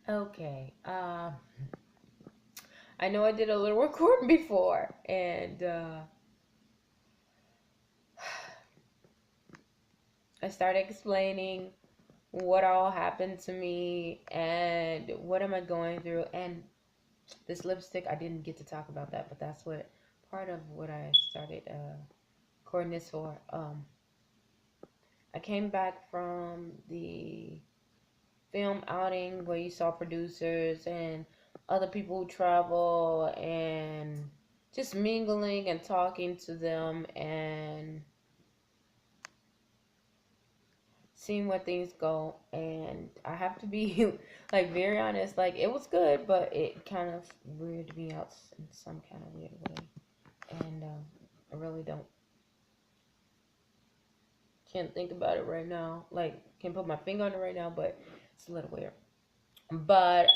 Okay. I know I did a little recording before, and I started explaining what all happened to me and what am I going through. And this lipstick, I didn't get to talk about that, but that's what part of what I started recording this for. I came back from the film outing where you saw producers and other people who travel and just mingling and talking to them and seeing where things go. And I have to be like very honest, like it was good, but it kind of weirded me out in some kind of weird way. And I really don't can't think about it right now. Like can't put my finger on it right now, but it's a little weird. But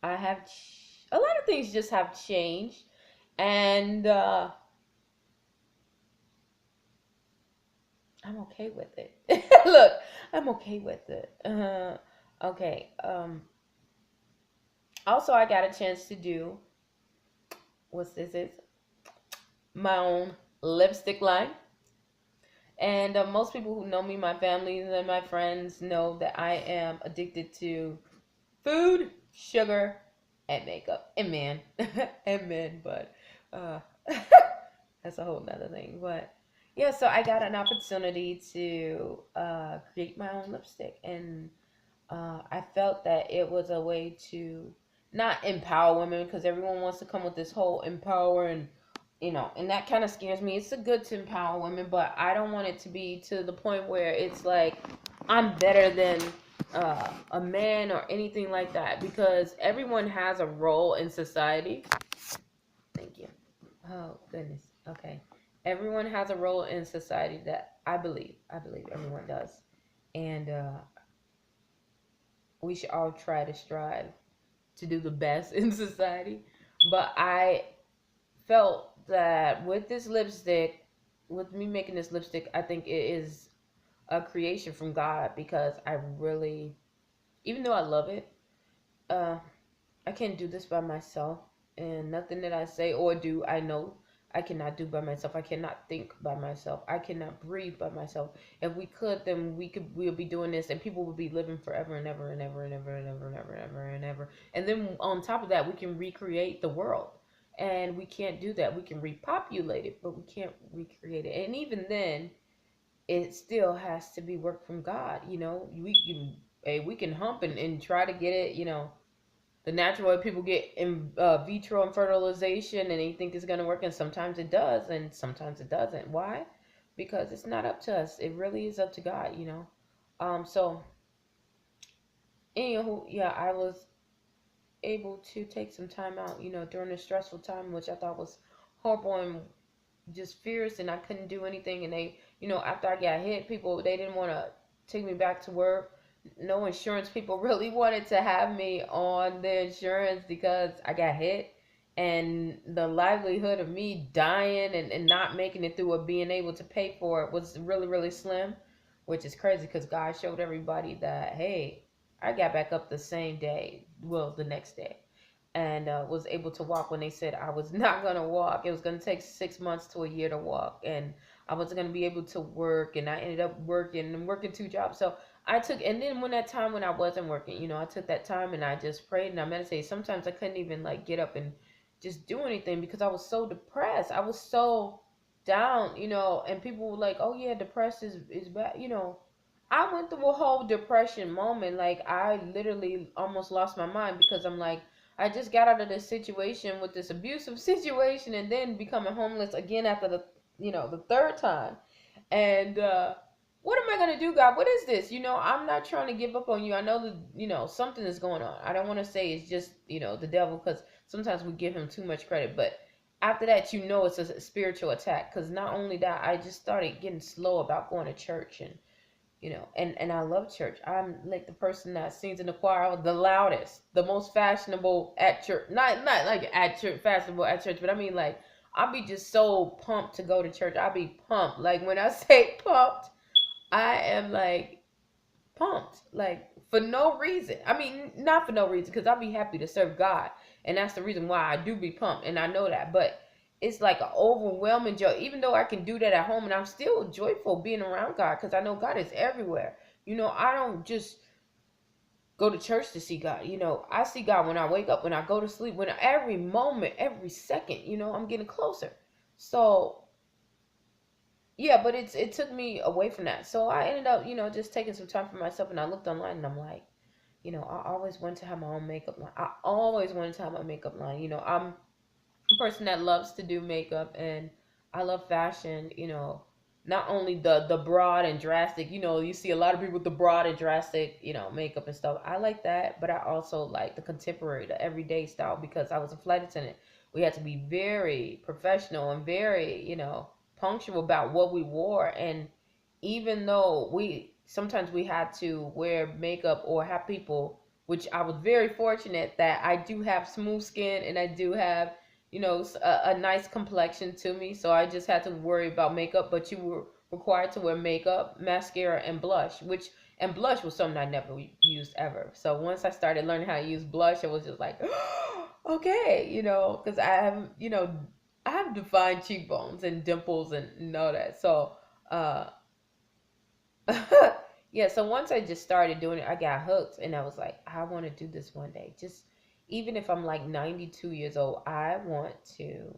I have a lot of things just have changed, and I'm okay with it. Look, I'm okay with it. Okay. Also, I got a chance to do what's this is my own lipstick line, and most people who know me, my family and my friends, know that I am addicted to food, sugar, and makeup, and men, and men. But uh, that's a whole nother thing. But yeah, so I got an opportunity to create my own lipstick, and I felt that it was a way to not empower women because everyone wants to come with this whole empower and and that kind of scares me. It's a good to empower women, but I don't want it to be to the point where it's like I'm better than a man or anything like that because everyone has a role in society. Thank you. Oh goodness. Okay. Everyone has a role in society that I believe everyone does, and we should all try to strive to do the best in society. But I felt that with this lipstick, with me making this lipstick, I think it is a creation from God because I really, even though I love it, uh, I can't do this by myself, and nothing that I say or do, I know I cannot do by myself. I cannot think by myself. I cannot breathe by myself. If we could, then we'll be doing this, and people would be living forever and ever and ever and ever and ever and ever and ever and ever. And then on top of that, we can recreate the world, and we can't do that. We can repopulate it, but we can't recreate it. And even then, it still has to be work from God. We can hump and try to get it. The natural way people get in vitro and fertilization and they think it's going to work, and sometimes it does and sometimes it doesn't. Why? Because it's not up to us. It really is up to God. So anywho, yeah, I was able to take some time out, during a stressful time, which I thought was horrible and just fierce, and I couldn't do anything. And they, after I got hit, people, they didn't want to take me back to work. No insurance people really wanted to have me on the insurance because I got hit, and the livelihood of me dying and not making it through or being able to pay for it was really, really slim, which is crazy because God showed everybody that, hey, I got back up the same day, well, the next day, and was able to walk when they said I was not going to walk. It was going to take 6 months to a year to walk, and I wasn't going to be able to work. And I ended up working and working two jobs. So I took, and then when that time when I wasn't working, I took that time and I just prayed and I meditated. Sometimes I couldn't even like get up and just do anything because I was so depressed. I was so down, and people were like, "Oh yeah, depressed is bad." I went through a whole depression moment. Like I literally almost lost my mind because I'm like, I just got out of this situation with this abusive situation and then becoming homeless again after the third time. And what am I going to do, God? What is this? I'm not trying to give up on you. I know that, something is going on. I don't want to say it's just, the devil because sometimes we give him too much credit. But after that, it's a spiritual attack because not only that, I just started getting slow about going to church and I love church. I'm like the person that sings in the choir the loudest, the most fashionable at church. Not like at church, fashionable at church, but I mean like I'll be just so pumped to go to church. I'll be pumped. Like when I say pumped, I am like pumped, like for no reason. I mean, not for no reason, because I'll be happy to serve God, and that's the reason why I do be pumped, and I know that. But it's like an overwhelming joy, even though I can do that at home, and I'm still joyful being around God, because I know God is everywhere. I don't just go to church to see God. I see God when I wake up, when I go to sleep, when every moment, every second, I'm getting closer. So yeah, but it took me away from that. So I ended up, just taking some time for myself, and I looked online and I'm like, I always wanted to have my own makeup line. I always wanted to have my makeup line. I'm a person that loves to do makeup, and I love fashion. Not only the broad and drastic. You see a lot of people with the broad and drastic, makeup and stuff. I like that, but I also like the contemporary, the everyday style, because I was a flight attendant. We had to be very professional and very, punctual about what we wore. And even though sometimes we had to wear makeup or have people, which I was very fortunate that I do have smooth skin and I do have, a nice complexion to me. So I just had to worry about makeup, but you were required to wear makeup, mascara, and blush, and blush was something I never used ever. So once I started learning how to use blush, it was just like, okay, because I have defined cheekbones and dimples and all that. So, uh, yeah, so once I just started doing it, I got hooked, and I was like, I want to do this one day. Just even if I'm like 92 years old, I want to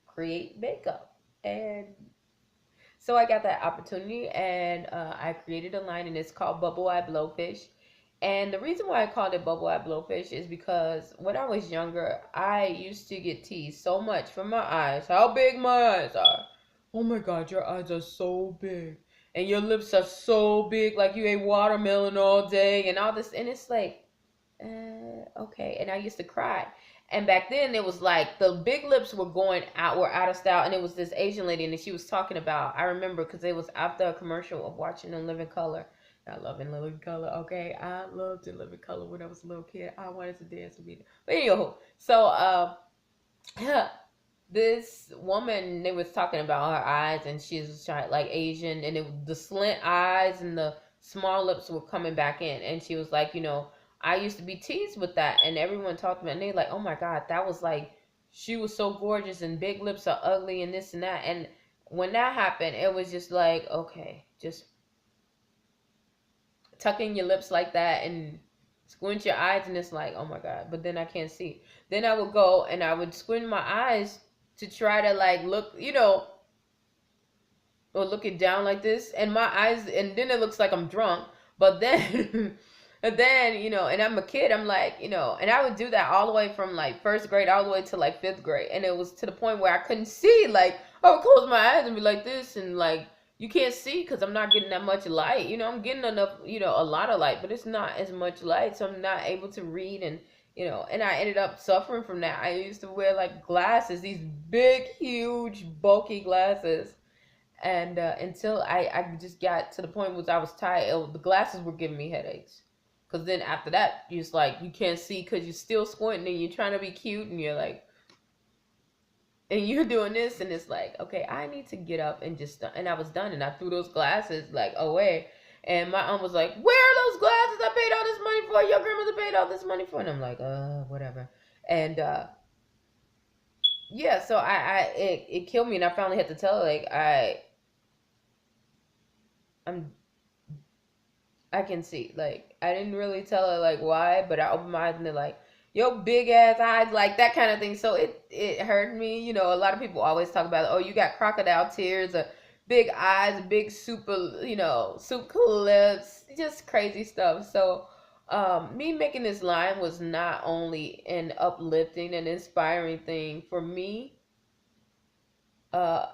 create makeup. And so I got that opportunity, and I created a line, and it's called Bubble Eye Blowfish. And the reason why I called it Bubble Eye Blowfish is because when I was younger, I used to get teased so much for my eyes, how big my eyes are. Oh my God, your eyes are so big. And your lips are so big, like you ate watermelon all day and all this. And it's like, okay. And I used to cry. And back then it was like the big lips were out of style. And it was this Asian lady, and she was talking about, I remember because it was after a commercial of watching In Living Color. I love In Living Color. Okay, I loved In Living Color when I was a little kid. I wanted to dance with me. But anywho, so this woman, they was talking about her eyes, and she was trying like Asian, and the slant eyes and the small lips were coming back in, and she was like, I used to be teased with that, and everyone talked about it, and they like, oh my God, that was like, she was so gorgeous, and big lips are ugly, and this and that. And when that happened, it was just like, okay, just tucking your lips like that and squint your eyes, and it's like, oh my God, but then I can't see. Then I would go and I would squint my eyes to try to like look, or looking down like this, and my eyes, and then it looks like I'm drunk. But then and then, and I'm a kid, I'm like, and I would do that all the way from like first grade all the way to like fifth grade. And it was to the point where I couldn't see. Like, I would close my eyes and be like this, and like, you can't see because I'm not getting that much light. I'm getting enough, a lot of light, but it's not as much light, so I'm not able to read. And and I ended up suffering from that. I used to wear like glasses, these big, huge, bulky glasses, and until I just got to the point where I was tired. The glasses were giving me headaches. Because then after that, you just like, you can't see because you're still squinting and you're trying to be cute, and you're like, and you're doing this, and it's like, okay, I need to get up and just, and I was done, and I threw those glasses like away. And my aunt was like, where are those glasses I paid all this money for? Your grandmother paid all this money for? And I'm like, whatever. And yeah, so it killed me, and I finally had to tell her, like, I'm I can see. Like, I didn't really tell her like why, but I opened my eyes, and they're like, yo, big ass eyes, like that kind of thing. So it hurt me. A lot of people always talk about, oh, you got crocodile tears, or big eyes, big super, super cool lips, just crazy stuff. So me making this line was not only an uplifting and inspiring thing for me. Uh,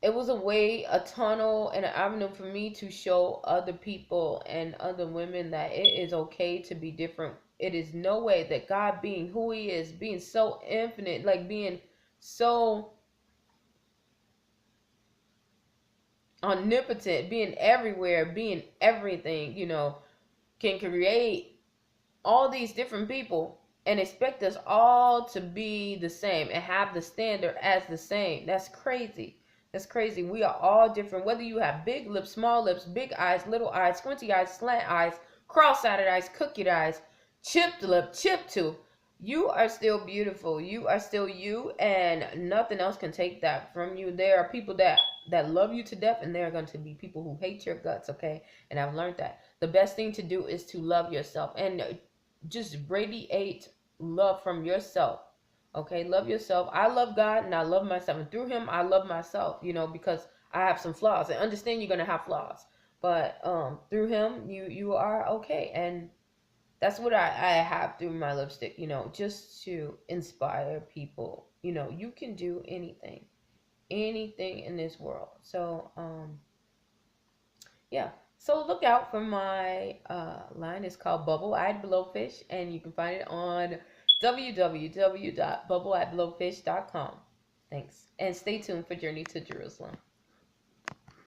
it was a way, a tunnel, and an avenue for me to show other people and other women that it is okay to be different. It is no way that God, being who He is, being so infinite, like being so omnipotent, being everywhere, being everything, can create all these different people and expect us all to be the same and have the standard as the same. That's crazy. That's crazy. We are all different. Whether you have big lips, small lips, big eyes, little eyes, squinty eyes, slant eyes, cross-sided eyes, crooked eyes, chipped lip, chipped tooth, you are still beautiful. You are still you, and nothing else can take that from you. There are people that love you to death, and there are going to be people who hate your guts, okay? And I've learned that. The best thing to do is to love yourself and just radiate love from yourself. Okay, love yourself. I love God and I love myself. And through him I love myself, because I have some flaws. And understand you're gonna have flaws. But through him you are okay. And that's what I have through my lipstick, just to inspire people. You can do anything. Anything in this world. So yeah. So look out for my line. It's called Bubble Eyed Blowfish, and you can find it on www.bubbleeyeblowfish.com. Thanks. And stay tuned for Journey to Jerusalem.